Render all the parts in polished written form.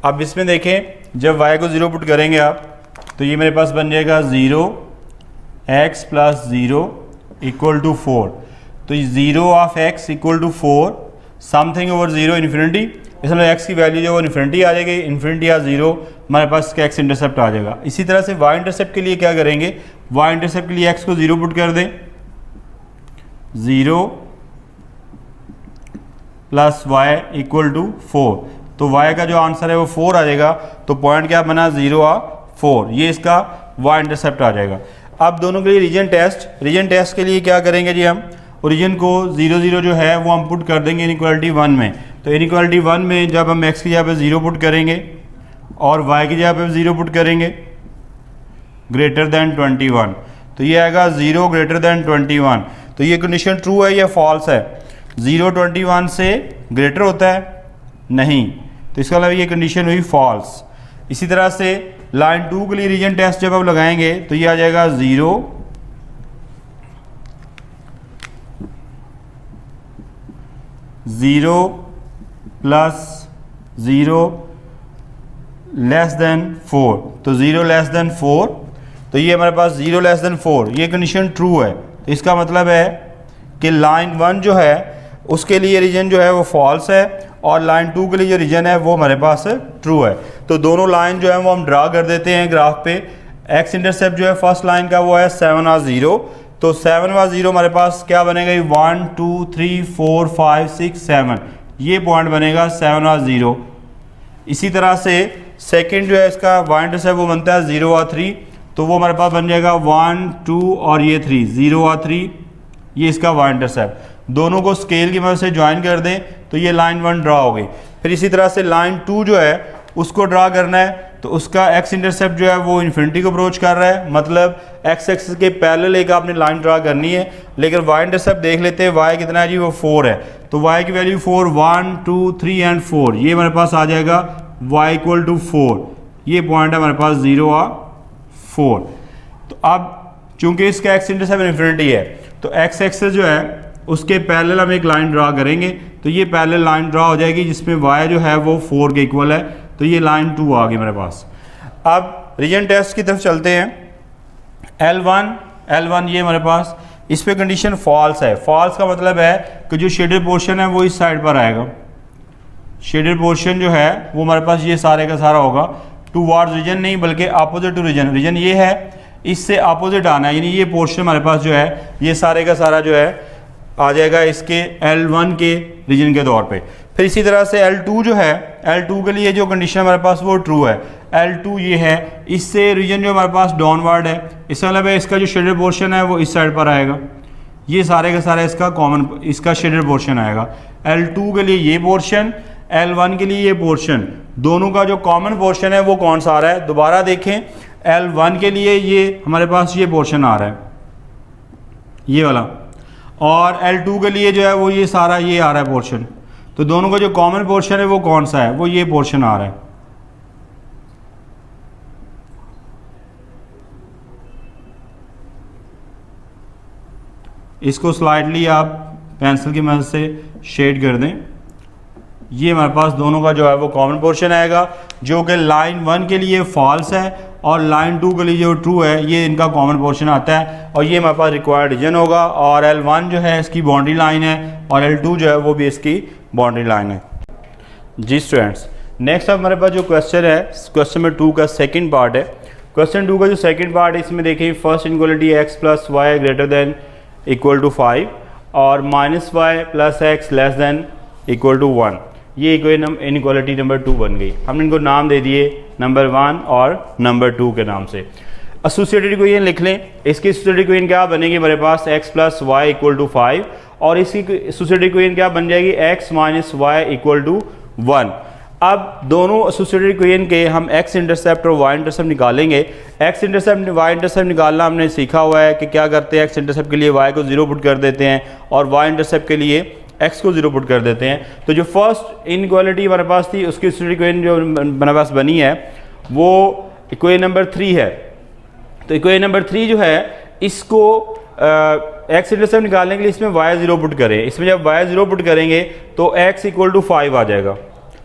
अब इसमें देखें जब y को 0 पुट करेंगे आप तो ये मेरे पास बन जाएगा 0 x प्लस 0 इक्वल टू 4। तो 0 of x equal to 4 something over 0 infinity, इसमें x की वैल्यू जो वो इन्फिनिटी आ जाएगी, इन्फिनिटी या 0 हमारे पास इसका x इंटरसेप्ट आ जाएगा। इसी तरह से y इंटरसेप्ट के लिए क्या करेंगे, y इंटरसेप्ट के लिए x को 0 पुट कर दें, 0 प्लस y इक्वल टू 4। तो y का जो आंसर है वो 4 आ जाएगा। तो पॉइंट क्या बना 0 और 4, ये इसका y इंटरसेप्ट आ जाएगा। अब दोनों के लिए रीजन टेस्ट के लिए क्या करेंगे जी, हम ओरिजिन को 0 0 जो है वो हम पुट कर देंगे इनइक्वालिटी 1 में। तो इनइक्वालिटी 1 में जब हम x की जगह पे 0 पुट करेंगे और y की जगह पे 0 पुट करेंगे ग्रेटर देन 21, तो ये आएगा 0 ग्रेटर देन 21। तो ये कंडीशन ट्रू है या फॉल्स है, 0 21 से ग्रेटर होता है नहीं, तो इसका मतलब ये कंडीशन हुई फॉल्स। इसी तरह से लाइन 2 के लिए रीजन टेस्ट जब आप लगाएंगे तो ये आ जाएगा 0 0 प्लस 0 लेस देन 4। तो 0 लेस देन 4, तो ये हमारे पास 0 लेस देन 4, ये कंडीशन ट्रू है। तो इसका मतलब है कि लाइन 1 जो है उसके लिए रीजन जो है वो फॉल्स है और लाइन 2 के लिए जो रीजन है वो हमारे पास ट्रू है। तो दोनों लाइन जो है वो हम ड्रा कर देते हैं ग्राफ पे। एक्स इंटरसेप्ट जो है फर्स्ट लाइन का वो है 7 और 0, तो 7 और 0 हमारे पास क्या बनेगा, 1 2 3 4 5 6 7, ये पॉइंट बनेगा 7 और 0। इसी तरह से सेकंड जो है इसका वाई इंटरसेप्ट वो बनता है 0 और 3, तो वो हमारे पास बन जाएगा 1 2 और ये 3, 0 और 3, ये इसका वाई इंटरसेप्ट। दोनों को स्केल की मदद से ज्वाइन कर दें तो ये लाइन 1 ड्रा हो गई। फिर इसी तरह से लाइन 2 जो है उसको ड्रा करना है, तो उसका एक्स इंटरसेप्ट जो है वो इन्फिनिटी को अप्रोच कर रहा है, मतलब एक्स एक्सिस के पैरेलल एक आपने लाइन ड्रा करनी है। लेकिन वाई इंटरसेप्ट देख लेते हैं, वाई कितना है जी, वो 4 है। तो वाई की वैल्यू 4, 1 2 3 एंड 4, ये हमारे पास आ जाएगा वाई इक्वल टू 4, ये पॉइंट है हमारे पास 0 और 4। तो अब चूंकि इसका एक्स इंटरसेप्ट इन्फिनिटी है तो एक्स एक्सिस जो है उसके पैरेलल हम एक लाइन ड्रा करेंगे, तो ये पैरेलल लाइन ड्रा हो जाएगी जिसमें y जो है वो 4 के इक्वल है, तो ये लाइन 2 आ गई मेरे पास। अब रीजन टेस्ट की तरफ चलते हैं। L1 ये हमारे पास, इस पे कंडीशन फॉल्स है। फॉल्स का मतलब है कि जो शेडेड पोर्शन है वो इस साइड पर आएगा, शेडेड पोर्शन जो है वो हमारे पास ये सारे का सारा होगा टूवर्ड्स रीजन नहीं बल्कि अपोजिट टू रीजन। रीजन ये है, इससे अपोजिट आना है, यानी ये पोर्शन हमारे पास जो है ये सारे का सारा जो है आ जाएगा इसके L1 के रीजन के तौर पे। फिर इसी तरह से L2 जो है, L2 के लिए जो कंडीशन हमारे पास वो ट्रू है। L2 ये है, इससे रीजन जो हमारे पास डाउनवर्ड है, इसका मतलब है इसका जो शेडेड पोर्शन है वो इस साइड पर आएगा, ये सारे का सारा इसका कॉमन, इसका शेडेड पोर्शन आएगा। L2 के लिए ये पोर्शन, L1 के लिए ये पोर्शन, दोनों का जो कॉमन पोर्शन है वो कौन सा आ रहा है, दोबारा देखें। L1 के लिए ये हमारे पास ये पोर्शन आ रहा है, ये वाला, और L2 के लिए जो है वो ये सारा ये आ रहा है पोर्शन। तो दोनों का जो कॉमन पोर्शन है वो कौन सा है, वो ये पोर्शन आ रहा है। इसको स्लाइडली आप पेंसिल की मदद से शेड कर दें। ये हमारे पास दोनों का जो है वो कॉमन पोर्शन आएगा, जो कि लाइन 1 के लिए फॉल्स है और लाइन 2 के लिए जो ट्रू है ये इनका कॉमन पोर्शन आता है, और ये हमारे पास रिक्वायर्ड रीजन होगा। और L1 जो है इसकी बाउंड्री लाइन है और L2 जो है वो भी इसकी बाउंड्री लाइन है। जी स्टूडेंट्स, नेक्स्ट अब हमारे पास जो क्वेश्चन है, क्वेश्चन नंबर 2 का सेकंड पार्ट है। क्वेश्चन 2 का जो सेकंड पार्ट है इसमें देखिए, first inequality x plus y greater than equal to 5 और minus y plus x less than equal to 1, ये इनइक्वालिटी नंबर 2 बन गई। हमने इनको नाम दे दिए नंबर 1 और नंबर 2 के नाम से। एसोसिएटेड इक्वेशन लिख लें। इसकी एसोसिएटेड इक्वेशन क्या बनेगी हमारे पास, x plus y equal to 5, और इसकी एसोसिएटेड इक्वेशन क्या बन जाएगी, x minus y equal to 1। अब दोनों एसोसिएटेड इक्वेशन के हम x इंटरसेप्ट और y इंटरसेप्ट निकालेंगे। x इंटरसेप्ट y इंटरसेप्ट निकालना हमने सीखा हुआ है कि क्या करते हैं, x इंटरसेप्ट के लिए y को 0 पुट कर देते हैं और y इंटरसेप्ट के लिए x को 0 पुट कर देते हैं। तो जो फर्स्ट इनइक्वालिटी हमारे पास थी उसकी एसोसिएटेड इक्वेशन जो हमारे पास बनी है वो इक्वेशन नंबर 3 है। तो इक्वेशन नंबर 3 जो है इसको x इंटरसेप्ट निकालने के लिए इसमें y 0 पुट करें। इसमें जब y 0 पुट करेंगे तो x इक्वल टू 5 आ जाएगा।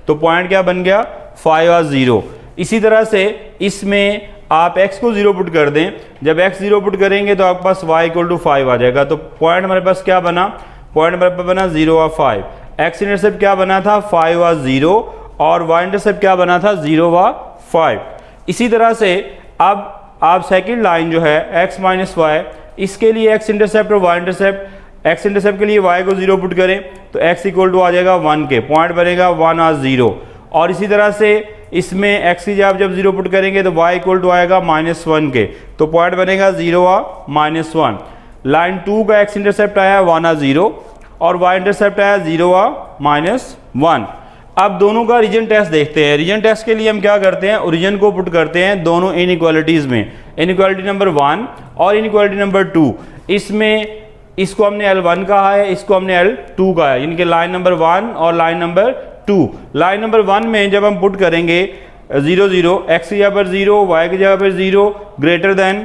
तो पॉइंट क्या बन गया, 5 और 0। इसी तरह से इसमें आप x को 0 पुट कर दें, जब x 0 पुट करेंगे तो आपके पास y इक्वल टू 5 आ जाएगा। तो पॉइंट हमारे पास क्या बना, पॉइंट हमारे पास बना 0 और 5। x इंटरसेप्ट क्या बना था 5 और 0, और y इंटरसेप्ट क्या बना था 0 व 5। इसी तरह से अब आप सेकंड लाइन जो है x माइनस वाई, इसके लिए x इंटरसेप्ट और y इंटरसेप्ट, x इंटरसेप्ट के लिए y को 0 पुट करें तो x इक्वल टू आ जाएगा 1 के, पॉइंट बनेगा 1 और 0। और इसी तरह से इसमें x की जब 0 पुट करेंगे तो y इक्वल टू आएगा -1 के, तो पॉइंट बनेगा 0 और -1। लाइन 2 का x इंटरसेप्ट आया 1 और 0, और y इंटरसेप्ट आया 0 और -1। अब दोनों का रीजन टेस्ट देखते हैं। रीजन टेस्ट के लिए हम क्या करते हैं, ओरिजिन को पुट करते हैं दोनों इनइक्वालिटीज़ में, इनइक्वालिटी नंबर 1 और इनइक्वालिटी नंबर 2। इसमें इसको हमने L1 कहा है, इसको हमने L2 कहा है, इनके लाइन नंबर 1 और लाइन नंबर 2। लाइन नंबर 1 में जब हम पुट करेंगे 0 0, x की जगह पर 0, y की जगह पर 0 ग्रेटर देन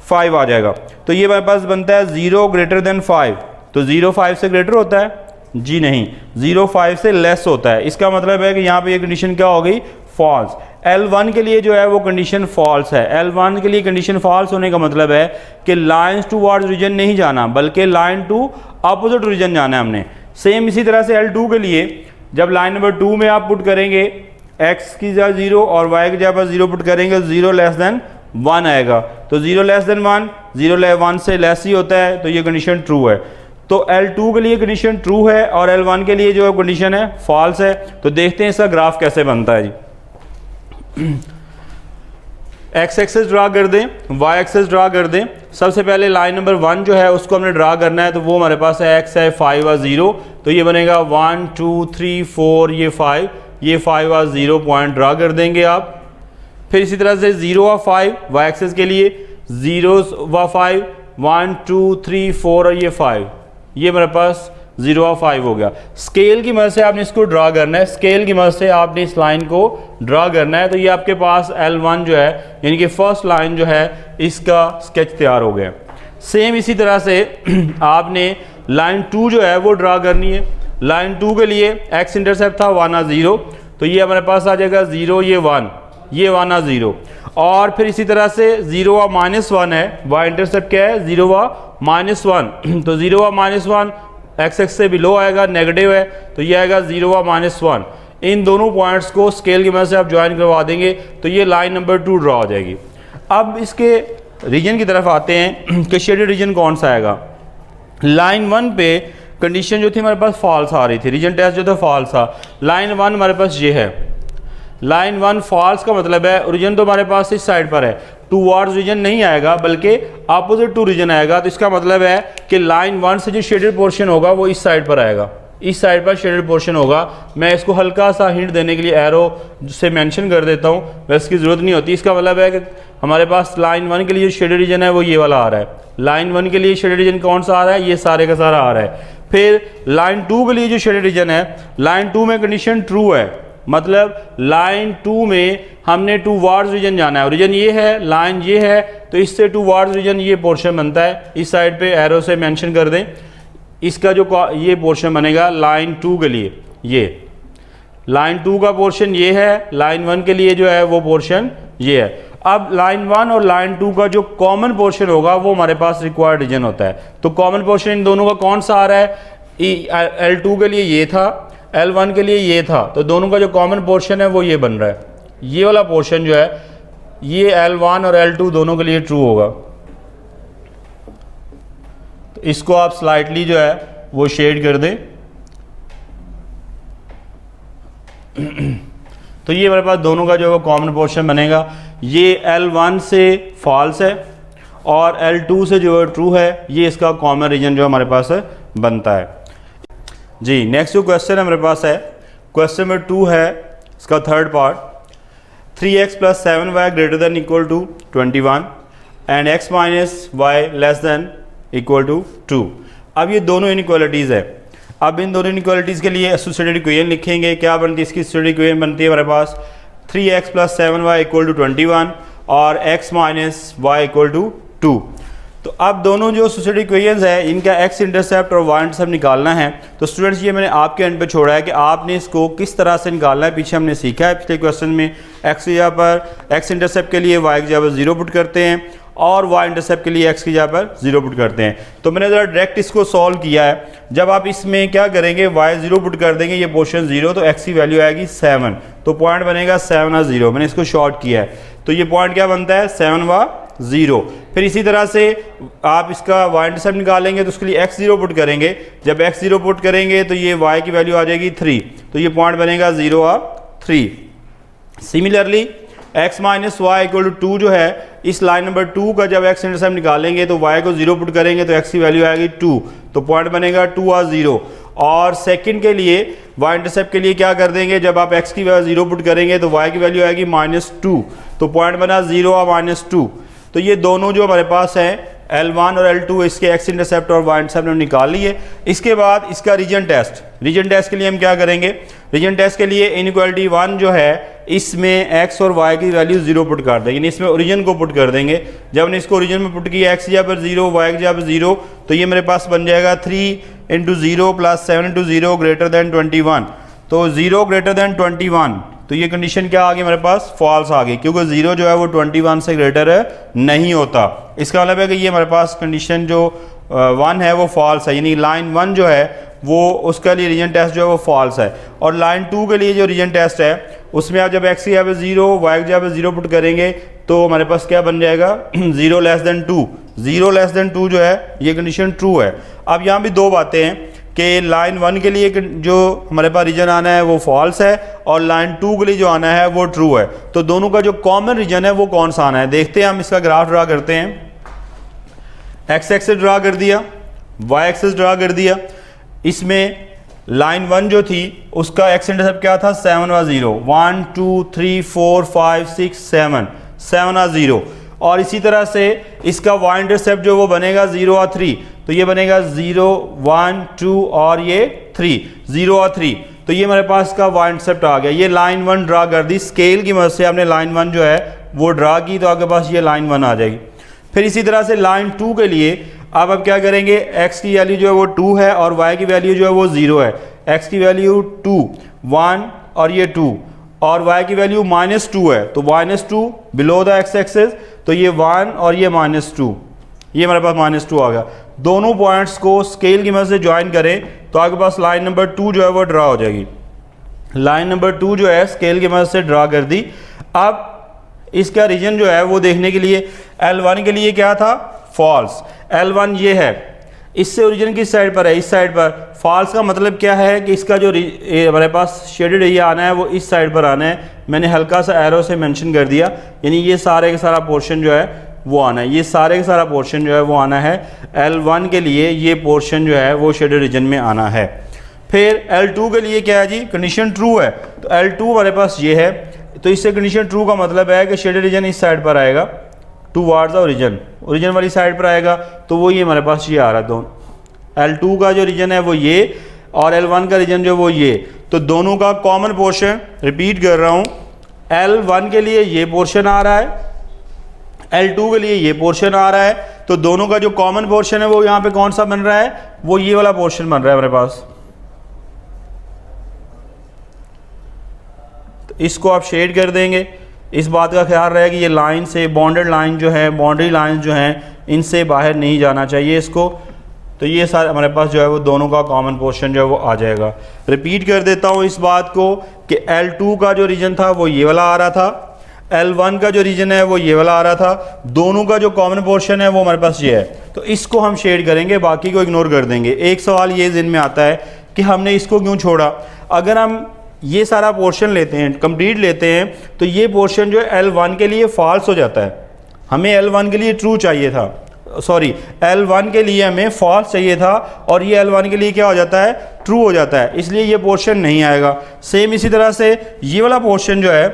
5 आ जाएगा। तो ये हमारे पास बनता है 0 ग्रेटर देन 5। तो 0 5 से ग्रेटर होता है? जी नहीं, 0 5 से लेस होता है। इसका मतलब है कि यहाँ पे ये कंडीशन क्या हो गई, फॉल्स। L1 के लिए जो है वो कंडीशन फॉल्स है। L1 के लिए कंडीशन फॉल्स होने का मतलब है कि लाइंस टूवर्ड्स रीजन नहीं जाना, बल्कि लाइन टू अपोजिट रीजन जाना है हमने। सेम इसी तरह से L2 के लिए जब लाइन नंबर 2 में आप पुट करेंगे x की जगह 0 और y की जगह पर 0 पुट करेंगे, 0 लेस देन 1 आएगा। तो 0 लेस देन 1, 0 1 से लेस ही होता है, तो ये कंडीशन ट्रू है। तो L2 के लिए कंडीशन ट्रू है और L1 के लिए जो कंडीशन है फॉल्स है। तो देखते हैं इसका ग्राफ कैसे बनता है जी। x एक्सेस ड्रा कर दें, y एक्सेस ड्रा कर दें। सबसे पहले लाइन नंबर 1 जो है उसको हमने ड्रा करना है, तो वो हमारे पास है x है 5 और 0। तो ये बनेगा 1 2 3 4, ये 5, ये 5 और 0 पॉइंट ड्रा कर देंगे आप। फिर इसी तरह से 0 और 5 y एक्सेस के लिए 0 व 5, 1 2 3 4 और ये 5, ये मेरे पास 0 और 5 हो गया। स्केल की मदद से आपने इसको ड्रा करना है, स्केल की मदद से आपने इस लाइन को ड्रा करना है। तो ये आपके पास L1 जो है, यानी कि फर्स्ट लाइन जो है, इसका स्केच तैयार हो गया। सेम इसी तरह से आपने लाइन 2 जो है वो ड्रा करनी है। लाइन 2 के लिए x इंटरसेप्ट था 1 और 0, तो ये हमारे पास आ जाएगा 0, ये 1, ये 1 और 0। और फिर इसी तरह से 0 और -1 है, y इंटरसेप्ट क्या है 0 और -1। तो 0 और -1 x एक्स से बिलो आएगा, नेगेटिव है, तो ये आएगा 0 और -1। इन दोनों पॉइंट्स को स्केल की मदद से आप ज्वाइन करवा देंगे तो ये लाइन नंबर 2 ड्रा हो जाएगी। अब इसके रीजन की तरफ आते हैं कि शेडेड रीजन कौन सा आएगा। लाइन 1 पे कंडीशन जो थी हमारे पास फॉल्स आ रही थी, रीजन टेस्ट जो था फॉल्स था। लाइन 1 हमारे पास ये है, लाइन 1 फॉल्स का मतलब है ओरिजिन तो हमारे पास इस साइड पर है, टूवर्ड्स रीजन नहीं आएगा बल्कि अपोजिट टू रीजन आएगा। तो इसका मतलब है कि लाइन 1 से जो शेडेड पोर्शन होगा वो इस साइड पर आएगा, इस साइड पर शेडेड पोर्शन होगा। मैं इसको हल्का सा हिंट देने के लिए एरो से मेंशन कर देता हूँ, वैसे इसकी ज़रूरत नहीं होती। इसका मतलब है कि हमारे पास लाइन 1 के लिए जो शेडेड रीजन है वो ये वाला आ रहा है। लाइन 1 के लिए शेडेड रीजन कौन सा आ रहा है, ये सारे का सारा आ रहा है। फिर लाइन 2 के लिए जो शेडेड रीजन है, लाइन 2 में कंडीशन ट्रू है, मतलब लाइन 2 में हमने टूवर्ड्स रीजन जाना है। रीजन ये है, लाइन ये है, तो इससे टूवर्ड्स रीजन ये पोर्शन बनता है। इस साइड पे एरो से मेंशन कर दें, इसका जो ये पोर्शन बनेगा लाइन 2 के लिए, ये लाइन 2 का पोर्शन ये है, लाइन 1 के लिए जो है वो पोर्शन ये है। अब लाइन 1 और लाइन 2 का जो कॉमन पोर्शन होगा वो हमारे पास रिक्वायर्ड रीजन होता है। तो कॉमन पोर्शन इन दोनों का कौन सा आ रहा है, L2 के लिए ये था, L1 के लिए ये था, तो दोनों का जो कॉमन पोर्शन है वो ये बन रहा है। ये वाला पोर्शन जो है ये L1 और L2 दोनों के लिए ट्रू होगा। तो इसको आप स्लाइटली जो है वो शेड कर दें। तो ये हमारे पास दोनों का जो है कॉमन पोर्शन बनेगा। ये L1 से फॉल्स है और L2 से जो है ट्रू है, ये इसका कॉमन रीजन जो हमारे पास है बनता है जी। नेक्स्ट जो क्वेश्चन हमारे पास है, क्वेश्चन नंबर 2 है, इसका third part. 3x + 7y greater than equal to 21 and x - y less than equal to 2। अब ये दोनों इनइक्वालिटीज़ है। अब इन दोनों इनइक्वालिटीज़ के लिए एसोसिएटेड इक्वेशन लिखेंगे। क्या बनती है इसकी एसोसिएटेड इक्वेशन, बनती है हमारे पास 3x + 7y = 21 और x - y = 2। तो अब दोनों जो associated इक्वेशंस है इनका एक्स इंटरसेप्ट और वाई इंटरसेप्ट निकालना है। तो स्टूडेंट्स ये मैंने आपके एंड पे छोड़ा है कि आपने इसको किस तरह से निकालना है, पीछे हमने सीखा है पिछले क्वेश्चन में। एक्स की जगह पर एक्स इंटरसेप्ट के लिए वाई की जगह पर 0 पुट करते हैं और वाई इंटरसेप्ट के लिए एक्स की जगह पर 0 पुट करते हैं। तो मैंने ज़रा डायरेक्ट इसको सॉल्व किया है। जब आप इसमें क्या करेंगे, वाई 0 पुट कर देंगे, ये पोर्शन 0, तो एक्स की वैल्यू आएगी 7, तो पॉइंट बनेगा 7 और 0। मैंने इसको शॉर्ट किया है, तो ये पॉइंट क्या बनता है 7 व 0। फिर इसी तरह से आप इसका वाई इंटरसेप्ट निकालेंगे तो उसके लिए एक्स 0 पुट करेंगे। जब एक्स 0 पुट करेंगे तो ये वाई की वैल्यू आ जाएगी 3, तो ये पॉइंट बनेगा 0 और 3। Similarly x minus y equal to 2 जो है, इस लाइन नंबर 2 का जब x इंटरसेप्ट निकालेंगे तो y को 0 पुट करेंगे तो x की वैल्यू आएगी 2, तो पॉइंट बनेगा 2 और 0। और सेकंड के लिए y इंटरसेप्ट के लिए क्या कर देंगे, जब आप x की वैल्यू 0 पुट करेंगे तो y की वैल्यू आएगी -2, तो पॉइंट बना 0 और -2। तो ये दोनों जो हमारे पास हैं L1 और L2, इसके एक्स इंटरसेप्ट और वाई इंटरसेप्ट हमने निकाल लिए। इसके बाद इसका रीजन टेस्ट के लिए हम क्या करेंगे, रीजन टेस्ट के लिए इनइक्वालिटी 1 जो है इसमें x और y की वैल्यू 0 पुट कर देंगे, इसमें ओरिजिन को पुट कर देंगे। जब हमने इसको ओरिजिन में पुट किया, x की जगह पर 0, y की जगह पर 0, तो ये मेरे पास बन जाएगा 3 × 0 + 7 × 0 ग्रेटर दैन 21। तो 0 ग्रेटर दैन 21, तो ये कंडीशन क्या आ गई हमारे पास, फॉल्स आ गई, क्योंकि 0 जो है वो 21 से ग्रेटर नहीं होता। इसका मतलब है कि ये हमारे पास कंडीशन जो 1 है वो फॉल्स है, यानी लाइन 1 जो है वो उसके लिए रीजन टेस्ट जो है वो फॉल्स है। और लाइन 2 के लिए जो रीजन टेस्ट है उसमें आप जब x की जगह पर 0, y की जगह पर 0 पुट करेंगे तो हमारे पास क्या बन जाएगा 0 लेस देन 2। 0 लेस देन 2 जो है ये कंडीशन ट्रू है। अब यहाँ भी दो बातें हैं कि लाइन 1 के लिए जो हमारे पास रीजन आना है वो फॉल्स है और लाइन 2 के लिए जो आना है वो ट्रू है। तो दोनों का जो कॉमन रीजन है वो कौन सा आना है, देखते हैं। हम इसका ग्राफ ड्रा करते हैं। एक्स एक्सिस ड्रा कर दिया, वाई एक्सिस ड्रा कर दिया। इसमें लाइन 1 जो थी उसका एक्स इंटरसेप्ट क्या था 7 और 0, 1 2 3 4 5 6 7, 7 और 0। और इसी तरह से इसका वाई इंटरसेप्ट जो वो बनेगा 0 और 3, तो ये बनेगा 0 1 2 और ये 3, 0 और 3। तो ये हमारे पास का वाई इंटरसेप्ट आ गया। ये लाइन 1 ड्रा कर दी, स्केल की मदद से आपने लाइन 1 जो है वो ड्रा की, तो आपके पास ये लाइन 1 आ जाएगी। फिर इसी तरह से लाइन 2 के लिए अब क्या करेंगे, x की वैल्यू जो है वो 2 है और y की वैल्यू जो है वो 0 है। x की वैल्यू 2 1 और ये 2 और y की वैल्यू -2 है, तो -2 बिलो द x एक्सिस, तो ये 1 और ये -2, ये हमारे पास -2 आ गया। दोनों पॉइंट्स को स्केल की मदद से ज्वाइन करें तो आपके पास लाइन नंबर 2 जो है वो ड्रा हो जाएगी। लाइन नंबर 2 जो है स्केल की मदद से ड्रा कर दी। अब इसका रीजन जो है वो देखने के लिए L1 के लिए क्या था, फॉल्स। L1 ये है, इससे ओरिजिन किस साइड पर है, इस साइड पर। फॉल्स का मतलब क्या है कि इसका जो हमारे पास शेडेड एरिया आना है वो इस साइड पर आना है। मैंने हल्का सा एरो से मेंशन कर दिया, यानी ये सारे का सारा पोर्शन जो है वो आना है, ये सारे का सारा पोर्शन जो है वो आना है। L1 के लिए ये पोर्शन जो है वो शेडेड रीजन में आना है। फिर L2 के लिए क्या है जी, कंडीशन ट्रू है, तो L2 हमारे पास ये है, तो इससे कंडीशन ट्रू का मतलब है कि शेडेड रीजन इस साइड पर आएगा, टुवार्ड्स द ओरिजिन, ओरिजिन वाली साइड पर आएगा, तो वो ये हमारे पास ये आ रहा है। दोनों L2 का जो रीजन है वो ये और L1 का रीजन जो वो ये, तो दोनों का कॉमन पोर्शन, रिपीट कर रहा हूँ, L1 के लिए ये पोर्शन आ रहा है, L2 के लिए ये पोर्शन आ रहा है, तो दोनों का जो कॉमन पोर्शन है वो यहाँ पे कौन सा बन रहा है, वो ये वाला पोर्शन बन रहा है हमारे पास। तो इसको आप शेड कर देंगे। इस बात का ख्याल रहे कि ये लाइन से बॉन्डेड लाइन जो है, बाउंड्री लाइन जो हैं, इनसे बाहर नहीं जाना चाहिए इसको। तो ये सारे हमारे पास जो है वो दोनों का कॉमन पोर्शन जो है वो आ जाएगा। रिपीट कर देता हूँ इस बात को कि L2 का जो रीजन था वो ये वाला आ रहा था, L1 का जो रीजन है वो ये वाला आ रहा था, दोनों का जो कॉमन पोर्शन है वो हमारे पास ये है। तो इसको हम शेड करेंगे, बाकी को इग्नोर कर देंगे। एक सवाल ये ज़हन में आता है कि हमने इसको क्यों छोड़ा। अगर हम ये सारा पोर्शन लेते हैं, कंप्लीट लेते हैं, तो ये पोर्शन जो है L1 के लिए फॉल्स हो जाता है। हमें L1 के लिए ट्रू चाहिए था, सॉरी L1 के लिए हमें फॉल्स चाहिए था, और ये L1 के लिए क्या हो जाता है, ट्रू हो जाता है, इसलिए ये पोर्शन नहीं आएगा। सेम इसी तरह से ये वाला पोर्शन जो है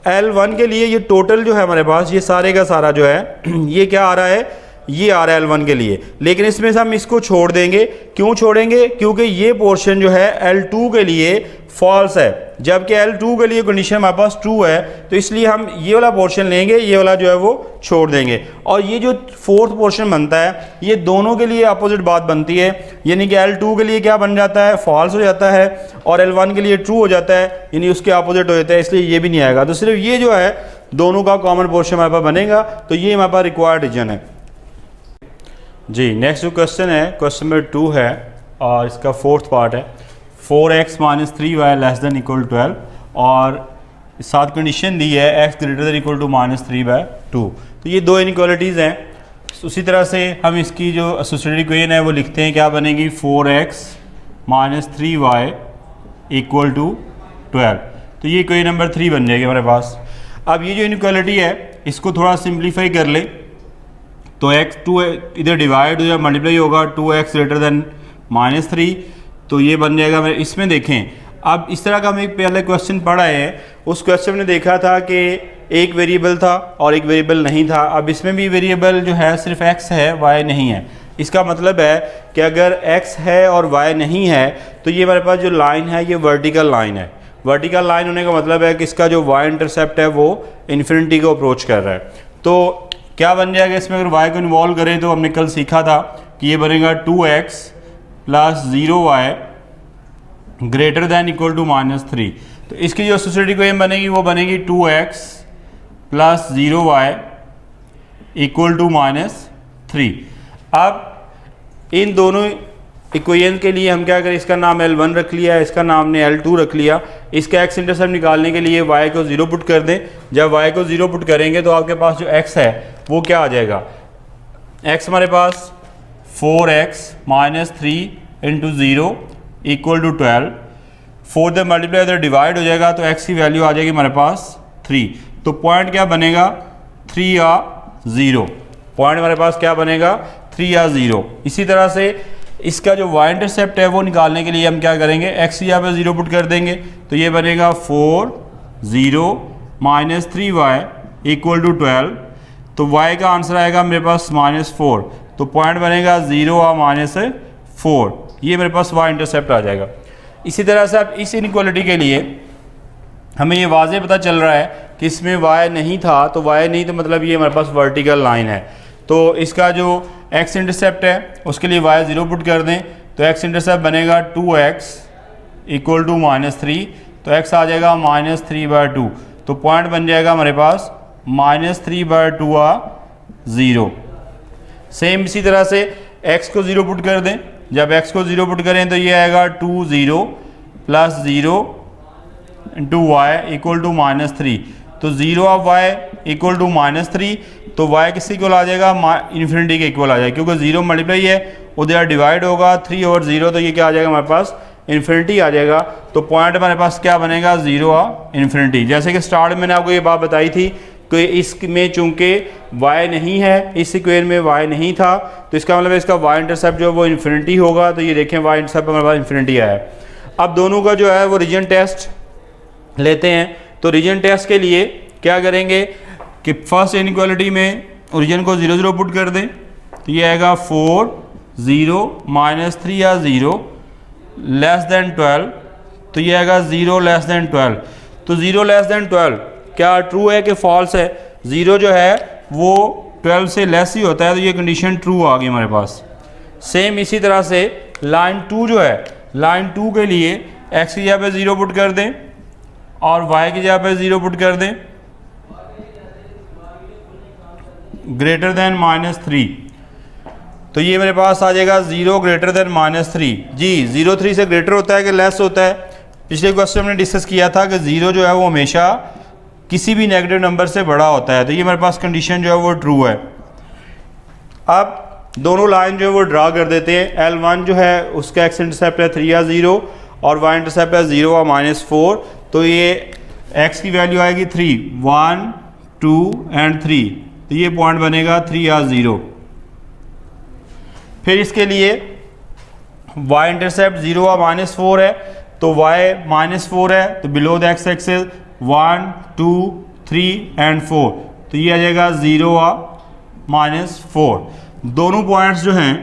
L1 के लिए, ये टोटल जो है हमारे पास ये सारे का सारा जो है ये क्या आ रहा है, ये आ रहा है L1 के लिए, लेकिन इसमें से हम इसको छोड़ देंगे। क्यों छोड़ेंगे, क्योंकि ये पोर्शन जो है L2 के लिए फॉल्स है, जबकि L2 के लिए कंडीशन हमारे पास ट्रू है, तो इसलिए हम ये वाला पोर्शन लेंगे, ये वाला जो है वो छोड़ देंगे। और ये जो फोर्थ पोर्शन बनता है ये दोनों के लिए अपोजिट बात बनती है, यानी कि L2 के लिए क्या बन जाता है, फॉल्स हो जाता है, और L1 के लिए ट्रू हो जाता है, यानी उसके अपोजिट हो जाता है, इसलिए ये भी नहीं आएगा। तो सिर्फ ये जो है दोनों का कॉमन पोर्शन हमारे पास बनेगा, तो ये हमारे पास रिक्वायर्ड रीजन है जी। नेक्स्ट जो क्वेश्चन है क्वेश्चन नंबर 2 है और इसका फोर्थ पार्ट है 4x - 3y <= 12 और साथ कंडीशन दी है x > -3/2। तो ये दो इनइक्वालिटीज़ हैं। उसी तरह से हम इसकी जो एसोसिएटेड इक्वेशन है वो लिखते हैं, क्या बनेगी 4x - 3y = 12। तो ये इक्वेशन नंबर 3 बन जाएगी हमारे पास। अब ये जो इनइक्वालिटी है इसको थोड़ा सिंप्लीफाई कर ले तो x2 इधर डिवाइड या मल्टीप्लाई होगा 2x > -3, तो ये बन जाएगा। इसमें देखें, अब इस तरह का हम एक पहले क्वेश्चन पढ़ा है, उस क्वेश्चन में देखा था कि एक वेरिएबल था और एक वेरिएबल नहीं था। अब इसमें भी वेरिएबल जो है सिर्फ x है, y नहीं है। इसका मतलब है कि अगर x है और y नहीं है तो ये हमारे पास जो लाइन है ये वर्टिकल लाइन है। वर्टिकल लाइन होने का मतलब है कि इसका जो y इंटरसेप्ट है वो इन्फिनिटी को अप्रोच कर रहा है। तो क्या बन जाएगा इसमें, अगर y को इन्वॉल्व करें तो हमने कल सीखा था कि ये बनेगा 2x + 0y > -3। तो इसकी जो एसोसिएटेड इक्वेशन बनेगी वो बनेगी 2x + 0y = -3। अब इन दोनों इक्वेशन के लिए हम क्या करें, इसका नाम L1 रख लिया, इसका नाम ने L2 रख लिया। इसका x इंटरसेप्ट निकालने के लिए y को 0 पुट कर दें। जब y को 0 पुट करेंगे तो आपके पास जो x है वो क्या आ जाएगा, x हमारे पास 4x - 3 × 0 = 12। 4 से मल्टीप्लाई इधर डिवाइड हो जाएगा तो x की वैल्यू आ जाएगी हमारे पास 3। तो पॉइंट क्या बनेगा 3 या 0। पॉइंट हमारे पास क्या बनेगा 3 या 0। इसी तरह से इसका जो y इंटरसेप्ट है वो निकालने के लिए हम क्या करेंगे, x यहाँ पे 0 पुट कर देंगे तो ये बनेगा 4 0 - 3y = 12। तो y का आंसर आएगा मेरे पास -4। तो पॉइंट बनेगा 0 और -4, ये मेरे पास y इंटरसेप्ट आ जाएगा। इसी तरह से अब इस इनइक्वालिटी के लिए हमें ये वाज़े पता चल रहा है कि इसमें y नहीं था, तो y नहीं तो मतलब ये हमारे पास वर्टिकल लाइन है। तो इसका जो x इंटरसेप्ट है उसके लिए y 0 पुट कर दें तो x इंटरसेप्ट बनेगा 2x = -3। तो x आ जाएगा -3/2। तो पॉइंट बन जाएगा हमारे पास -3/2 या 0। सेम इसी तरह से x को 0 पुट कर दें। जब x को 0 पुट करें तो ये आएगा 2 0 + 0 × y = -3। तो 0 ऑफ y = -3, तो y किसके इक्वल आ जाएगा, इन्फिनिटी के इक्वल आ जाएगा, क्योंकि 0 मल्टीप्लाई है उधर डिवाइड होगा 3/0, तो ये क्या आ जाएगा हमारे पास इन्फिनिटी आ जाएगा। तो पॉइंट हमारे पास क्या बनेगा 0 और इन्फिनिटी। जैसे कि स्टार्ट में मैंने आपको ये बात बताई थी कि इसमें चूंकि y नहीं है, इस इक्वेशन में y नहीं था, तो इसका मतलब है इसका y इंटरसेप्ट जो है वो इन्फिनिटी होगा। तो ये देखें y इंटरसेप्ट हमारे पास इन्फिनिटी आया है। अब दोनों का जो है वो रीजन टेस्ट लेते हैं। तो रीजन टेस्ट के लिए क्या करेंगे कि फर्स्ट इनइक्वालिटी में ओरिजिन को 0 0 पुट कर दें तो ये आएगा 4 0 -3 या 0 < 12। तो ये आएगा 0 < 12। तो 0 < 12 क्या ट्रू है कि फॉल्स है? 0 जो है वो 12 से लेस ही होता है, तो ये कंडीशन ट्रू आ गई हमारे पास। सेम इसी तरह से लाइन 2 जो है, लाइन 2 के लिए x की जगह पे 0 पुट कर दें और y की जगह पे 0 पुट कर दें ग्रेटर देन -3। तो ये मेरे पास आ जाएगा 0 ग्रेटर देन -3। जी 0 3 से ग्रेटर होता है कि लेस होता है? पिछले क्वेश्चन में डिस्कस किया था कि 0 जो है वो हमेशा किसी भी नेगेटिव नंबर से बड़ा होता है। तो ये मेरे पास कंडीशन जो है वो ट्रू है। अब दोनों लाइन जो है वो ड्रा कर देते हैं। L1 जो है उसका x इंटरसेप्ट है 3 या 0 और y इंटरसेप्ट है 0 और -4। तो ये x की वैल्यू आएगी 3, 1 2 एंड 3। तो ये पॉइंट बनेगा 3 या 0। फिर इसके लिए y इंटरसेप्ट 0 और -4 है, तो y -4 है तो below the x axis 1 2 3 and 4। तो ये आ जाएगा 0 और -4। दोनों पॉइंट्स जो हैं,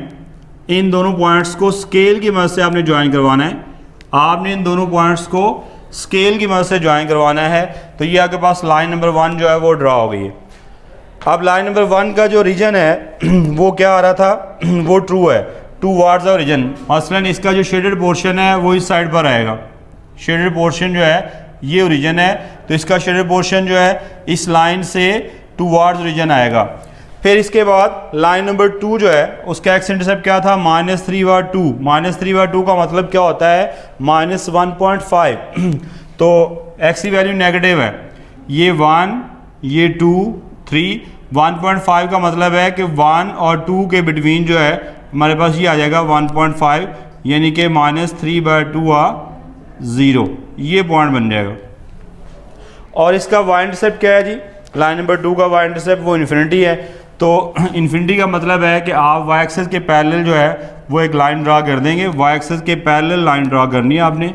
इन दोनों पॉइंट्स को स्केल की मदद से आपने ज्वाइन करवाना है। आपने इन दोनों पॉइंट्स को स्केल की मदद से ज्वाइन करवाना है। तो ये आपके पास लाइन नंबर 1 जो है वो ड्रा हो गई है। अब लाइन नंबर 1 का जो रीजन है वो क्या आ रहा था वो ट्रू है, टूवर्ड्स द रीजन। मसलन इसका जो शेडेड पोर्शन है वो इस साइड पर आएगा, शेडेड पोर्शन जो है ये ओरिजिन है, तो इसका शेडेड पोर्शन जो है इस लाइन से टूवर्ड्स रीजन आएगा। फिर इसके बाद लाइन नंबर 2 जो है उसका एक्स इंटरसेप्ट क्या था, -3/2। -3/2 का मतलब क्या होता है, -1.5। तो एक्स की वैल्यू नेगेटिव है, ये 1 ये 2 3, 1.5 का मतलब है कि 1 और 2 के बिटवीन जो है हमारे पास ये आ जाएगा 1.5, यानी कि -3/2 0, ये पॉइंट बन जाएगा। और इसका वाई इंटरसेप्ट क्या है जी, लाइन नंबर 2 का वाई इंटरसेप्ट वो इन्फिनिटी है। तो इन्फिनिटी का मतलब है कि आप वाई एक्सिस के पैरेलल जो है वो एक लाइन ड्रा कर देंगे, वाई एक्सिस के पैरेलल लाइन ड्रा करनी है आपने,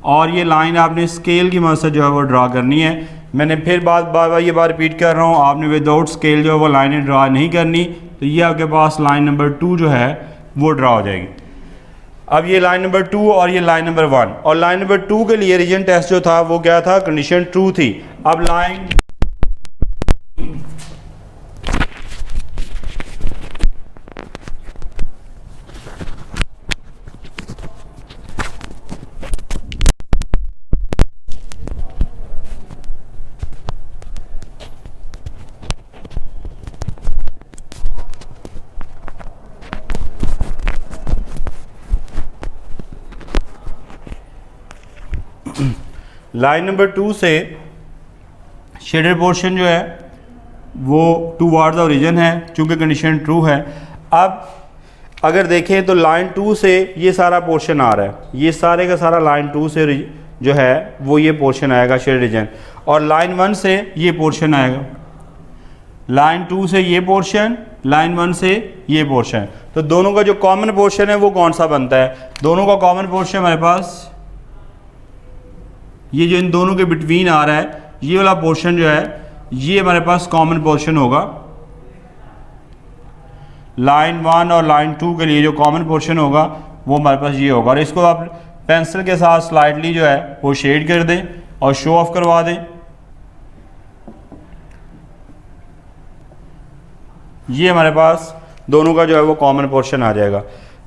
और ये लाइन आपने स्केल की मदद से जो है वो ड्रा करनी है। मैंने फिर बार रिपीट कर रहा हूँ, आपने विदाउट स्केल जो है वो लाइनें ड्रा नहीं करनी। तो ये आपके पास लाइन नंबर 2 जो है वो ड्रा हो जाएगी। अब ये लाइन नंबर 2 और ये लाइन नंबर 1, और लाइन नंबर 2 के लिए रीजन टेस्ट जो था वो क्या था, कंडीशन ट्रू थी। अब लाइन लाइन नंबर 2 से शेडेड पोर्शन जो है वो टूवर्ड्स द ओरिजिन है, चूँकि कंडीशन ट्रू है। अब अगर देखें तो लाइन 2 से ये सारा पोर्शन आ रहा है, ये सारे का सारा लाइन 2 से जो है वो ये पोर्शन आएगा शेडेड रीजन, और लाइन 1 से ये पोर्शन आएगा, लाइन 2 से ये पोर्शन, लाइन 1 से ये पोर्शन। तो दोनों का जो कॉमन पोर्शन है वो कौन सा बनता है, दोनों का कॉमन पोर्शन हमारे पास ये जो इन दोनों के बिटवीन आ रहा है, ये वाला पोर्शन जो है ये हमारे पास कॉमन पोर्शन होगा। लाइन 1 और लाइन 2 के लिए जो कॉमन पोर्शन होगा वो हमारे पास ये होगा, और इसको आप पेंसिल के साथ स्लाइडली जो है वो शेड कर दें और शो ऑफ करवा दें। ये हमारे पास दोनों का जो है वो कॉमन पोर्शन आ जाएगा।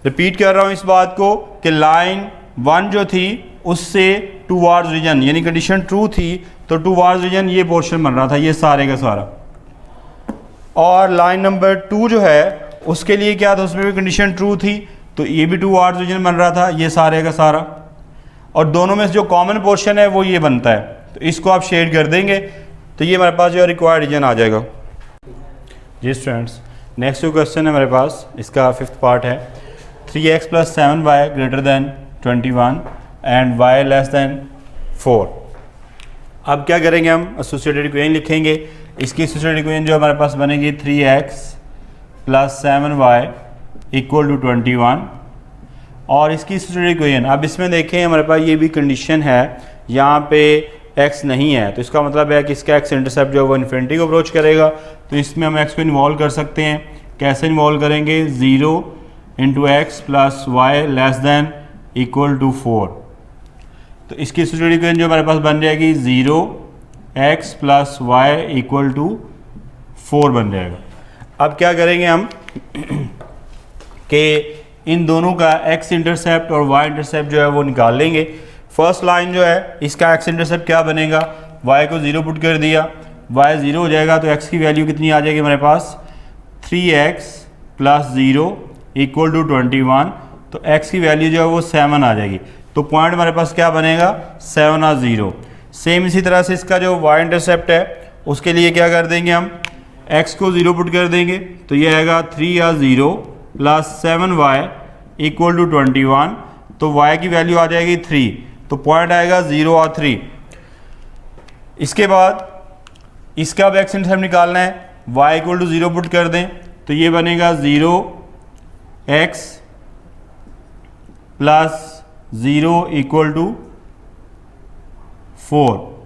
रिपीट कर रहा हूँ इस बात को कि लाइन 1 जो थी उससे टूवर्ड्स रीजन, यानी कंडीशन ट्रू थी, तो टूवर्ड्स रीजन ये पोर्शन बन रहा था, ये सारे का सारा। और लाइन नंबर 2 जो है उसके लिए क्या था, उसमें भी कंडीशन ट्रू थी, तो ये भी टूवर्ड्स रीजन बन रहा था, ये सारे का सारा। और दोनों में से जो कॉमन पोर्शन है वो ये बनता है, तो इसको आप शेड कर देंगे तो ये हमारे पास जो रिक्वायर्ड रीजन आ जाएगा। जी स्टूडेंट्स, नेक्स्ट जो क्वेश्चन है हमारे पास, इसका 5th पार्ट है। 3x + 7y > 21 and y < 4। अब क्या करेंगे, हम एसोसिएटेड इक्वेशन लिखेंगे। इसकी एसोसिएटेड इक्वेशन जो हमारे पास बनेगी 3x + 7y = 21, और इसकी एसोसिएटेड इक्वेशन, अब इसमें देखें हमारे पास ये भी कंडीशन है, यहाँ पे x नहीं है, तो इसका मतलब है कि इसका x इंटरसेप्ट जो है वो इन्फिनिटी को अप्रोच करेगा। तो इसमें हम x को इन्वॉल्व कर सकते हैं, कैसे इन्वॉल्व करेंगे, 0 × x + y > 4। तो इसकी एसोसिएटेड इक्वेशन जो हमारे पास बन जाएगी 0x + y = 4 बन जाएगा। अब क्या करेंगे हम कि इन दोनों का x इंटरसेप्ट और y इंटरसेप्ट जो है वो निकाल लेंगे। फर्स्ट लाइन जो है इसका x इंटरसेप्ट क्या बनेगा, y को 0 पुट कर दिया, y 0 हो जाएगा, तो x की वैल्यू कितनी आ जाएगी हमारे पास, 3x + 0 = 21। तो x की वैल्यू जो है वो 7 आ जाएगी, तो पॉइंट हमारे पास क्या बनेगा, 7 और 0। सेम इसी तरह से इसका जो y इंटरसेप्ट है उसके लिए क्या कर देंगे, हम x को 0 पुट कर देंगे, तो ये आएगा 3 और 0 + 7y = 21। तो y की वैल्यू आ जाएगी 3, तो पॉइंट आएगा 0 और 3। इसके बाद इसका अब x इंटरसेप्ट निकालना है, y = 0 पुट कर दें, तो ये बनेगा 0x + 0 = 4।